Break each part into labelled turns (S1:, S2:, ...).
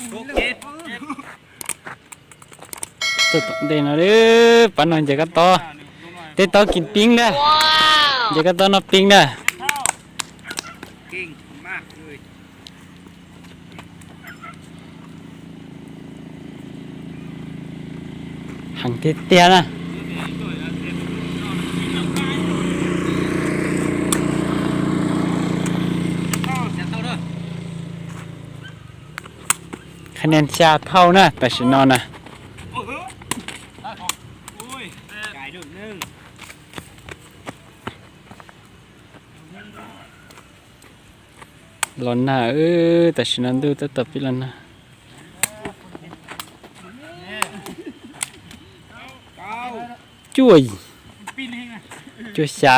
S1: ตัวเด่นเลยปันนอนจะก็ต่อเต้ต่อกินปิ้งได้จะก็ต่อนอปิ้งได้
S2: เก่งมากเลย
S1: หังเตี้ยๆนะคะแนนชาเท่านะแต่ฉันนอนนะ
S2: ไก่ดุนึ่ง
S1: ร้อนหน้าแต่ฉันนั้นดูแต่ตับพี่แล้วนะช่วยช่วยชา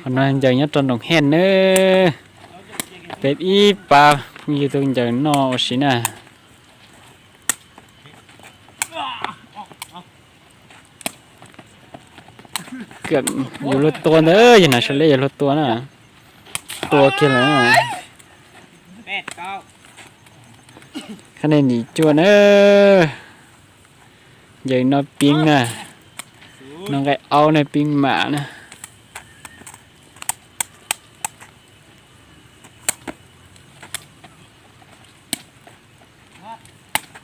S1: คนนั้นจะยัดตอนดงแห่นเนอเป็ดอีปลามีตัวจะนอสินะเกือบอยู่รถตัวเนอะอย่างนั้นฉันเลยอยู่รถตัวน่ะตัวเกี่ยวนะคะแนนหนีจวนใหญ่นอปิงน่ะน้องไก่เอาในปิงหมานะ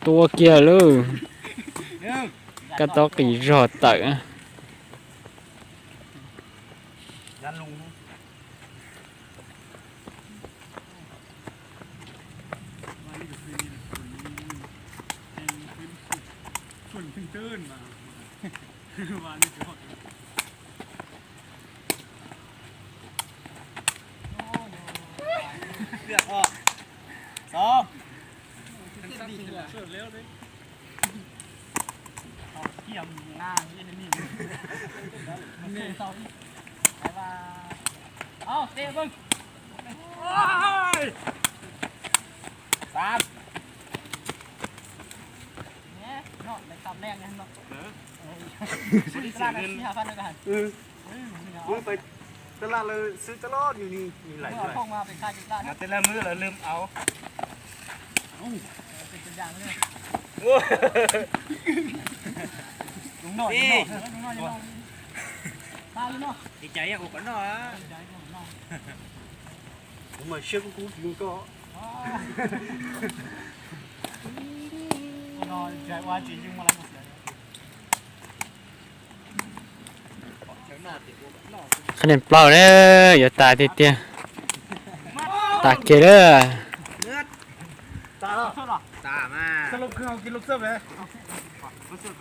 S1: ตัวเกี่ยวเลยกระตอกกี่รอดตัก
S2: ยันลุงส่วนตื้นมาวันนี้จะเลือกออกสองดีเลยเสิร์ฟเร็วเลยเอาเกี่ยมหน้านี่นี่มันเตะเสาอีกไปว่าเอาเตะบึ้งสามเนี่ยเนาะในตำแรกเนี่ยเนาะซื้อตลาดนี่5,000แล้วกัน
S3: ไปตลาดเลยซื้อตลอดอยู่นี่มีหลาย
S2: เอาของมาเป็นค่าจุดตลาดแต่ละมื้อเราลืมเอาเป็นตัวอย่างเลยลุงหน่อยลุงหน่อยตายเนาะดีใจอ่ะอุกันเนาะ
S3: ผมมาเชื่อกูมึงก็
S2: นอนใจว่าจริงยังมาแล้วมาเสีย
S1: คะแนนเปล่าเนี่ยอย่าตายเตี้ยตาเกลือ
S2: ตามาสรุปคือเอากินลูกเสือเลย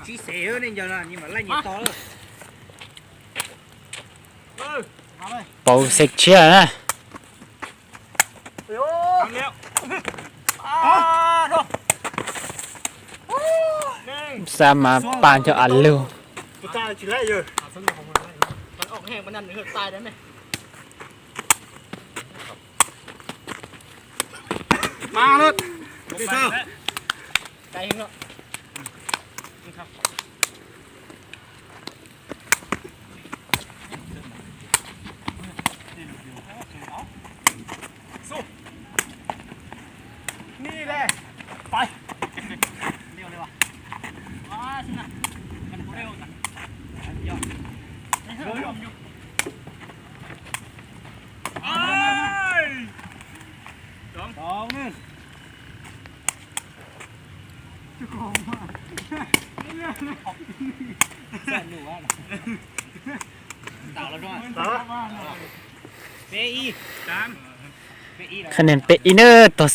S2: ชี้เสียเนี่ยgiờ là nhưng mà lấy nhiều to rồi
S1: เป่าเซ็กเชียนะสามาปานจะอันเร็ว
S3: กูตายจีไรอยู่
S2: มันออกแห้งมันนั่นเหรอตายได้ไหม
S3: มาเลย
S2: ดีเท่าใจเห็นเนาะนี่แหละไปเร็วเลยว่ะว้าสินะมันเร็วจังยอดเร็วอยู่สองนึงแซ่บหนูว่าต่าแล้วด้วยเปอีจาม
S1: คะแนนเปอีเนอร์ตัว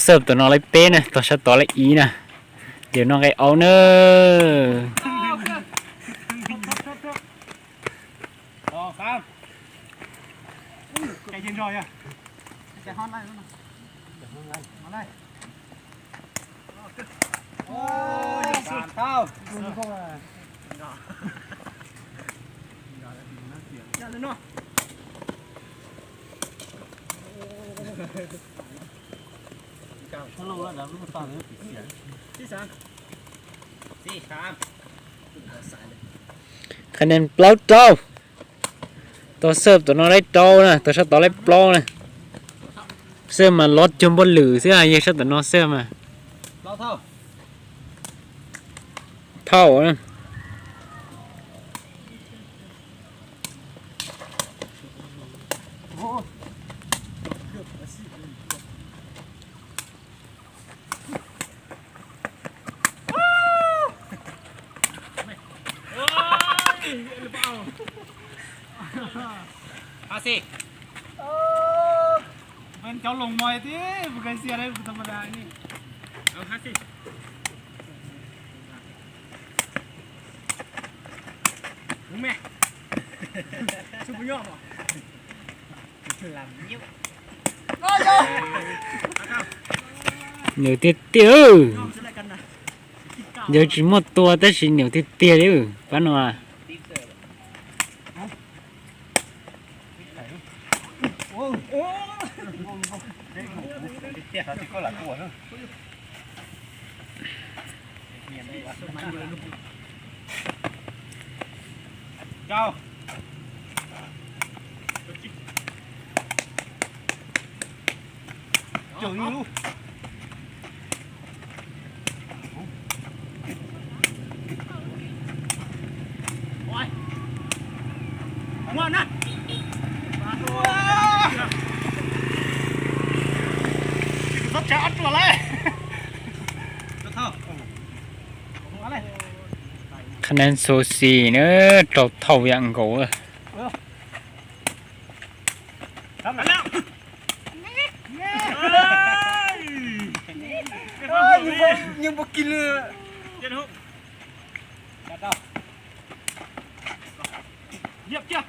S1: เสิร์ฟตัวน้องไรเป้นะตัวชัดตัวไรอีนะเดี๋ยวน้องไก่เอาเนอ
S2: ต่อครับใจเย็นรอยอ่ะใจฮ้อนไล่แล้วนะมาไล่โอ้ยสามเท่าอย่าเลยเนาะถ้าลงแล้วเดี๋ยวมันฟังแล้วปิดเสียงที่สามสี่สาม
S1: คะแนนเปล่าโตตัวเสิร์ฟตัวน้องได้โตนะตัวชอบตัวได้เปล่านะเสิร์ฟมาลดจนบนหลือเสื้อยังชอบตัวน้องเสิร์ฟมา
S3: เราเท่า
S1: เท่านะ
S3: โอ้
S2: เอาสิเป็นเจ้าลงมอยที่บุกเสียได้ธรรมดานี่เอาฮะสิมึงแม่ชุบย่อมลำยิ้ว
S1: nhiều tiết tiêu giờ chỉ một tua tới chỉ nhiều tiết tiêu đấy bán hòa
S3: โอ้โอ้เตี้ยเขาที่ก็หลังตัวเนาะเจ้าเจออยู่
S2: ว่านะรถจะอัดตัวเลยเท่าอะไร
S1: คะแนนโซซีเนอะเราเท่าอย่างกูอะ
S2: ทำแล้ว
S3: ยังบ่กินเลย
S2: เจ็ดหกเหยียบเจ็บ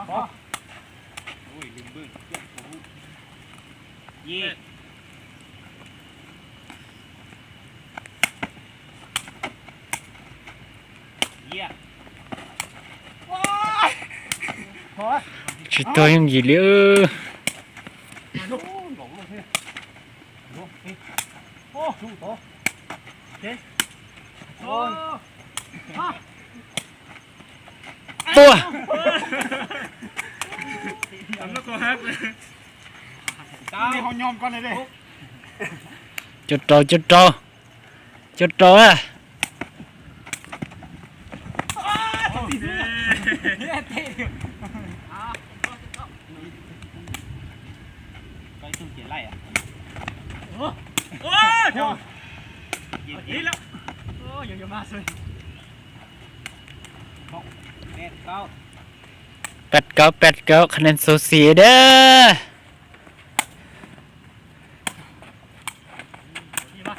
S2: โอ้ยลืมบึ้งยี่เยี่ย
S1: chỉ tôi không gì nữa
S3: โอ้ดูโตเฮ้โอ้ย
S1: tua
S2: ทำแล้วก็ฮักเลยนี่เขายอมก่อนเลยเด้
S1: chốt trò à
S2: ไปตู้เขียนไล่อ่ะโอ้โอ้ยิงแล้วโอ้ยอย่ามาเลยเน็ตเก้า
S1: 8 คะแนนโซซีเด้อ
S2: ดีป่ะ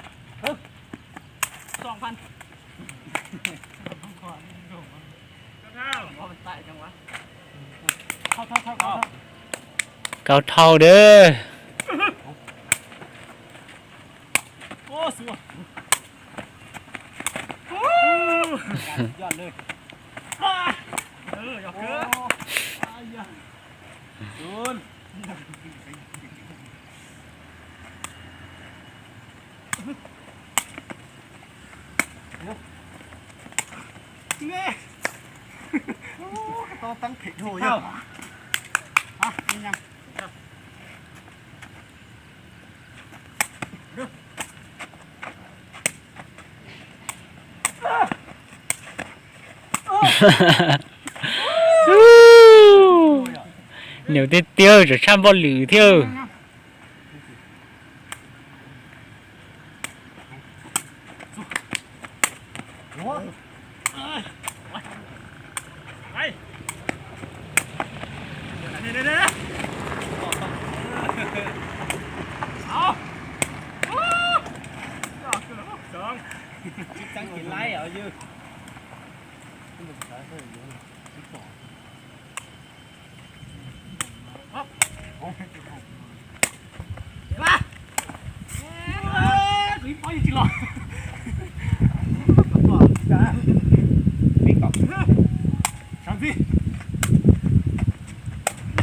S2: 2,000มันใต้จังวะเข้า
S1: เก้าเท่าเด้อ
S2: โอ้สวยยอดเลยอย่าเกินจูนเนี่ย
S3: ต้องตั้งผิดโหย
S2: เข้าอ่ะนี่ยัง
S1: nhiều tiết tiêu rồi trăm bao lử theo
S3: โอ้ย
S2: ไปเดี๋ยวเอาสองจิ๊กจังกินไล่เอาอยู่มารีบไปจริงหรอจ้าไม่ตอบทำสิ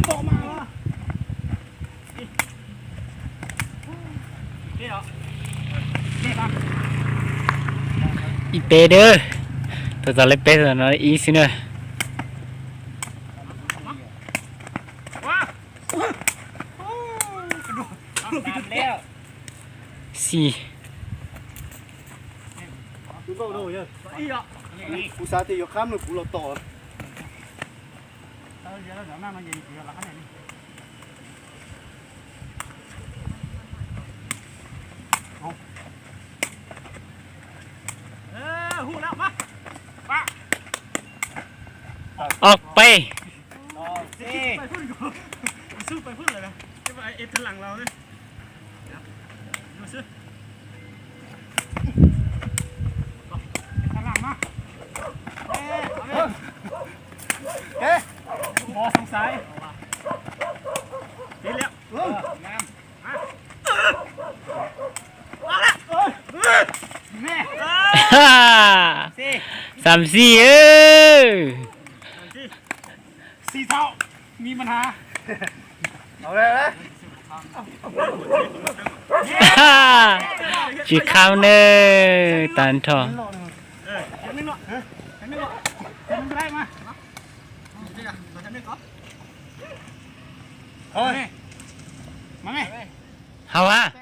S2: ต่อมาละนี่เหรอนี่ป่ะ
S1: อีเปเด้อ ตัวต่อเล็กเป็ดตัวน้อยอีสิเนอะ
S2: ว้าวโอ้กระโดดตามแล้ว
S1: สี่
S3: กูก็โดนเยอะ
S2: อีอ่ะ
S3: กูสาธิตยกข้ามหรือกูเราต่อ
S2: เดี๋ยวแม่มันยิงเดี๋ยวละขนาดนี้หูแล้วมาป้า
S1: ออกไป
S2: ไปพุ่นกูสู้ไปพุ่นเลยนะจะไปเอ็ดหลังเราเลยดูซิข้างหลังมาเอ๊ะบอสทางซ้ายดีแล้วงามมาละแม่
S1: ฮ่า
S2: สี่
S1: สามสี่เออ
S2: สี่เท่ามีปัญหา
S3: เอาเลยนะ
S1: ฮ่าจีข้าวเนอตันทอง
S2: ยังไม่หมดยังไม่หมดยังไม่ได้มาเราจะไม่ก๊อปเฮ้ยมาไง
S1: ฮาวะ
S2: ไป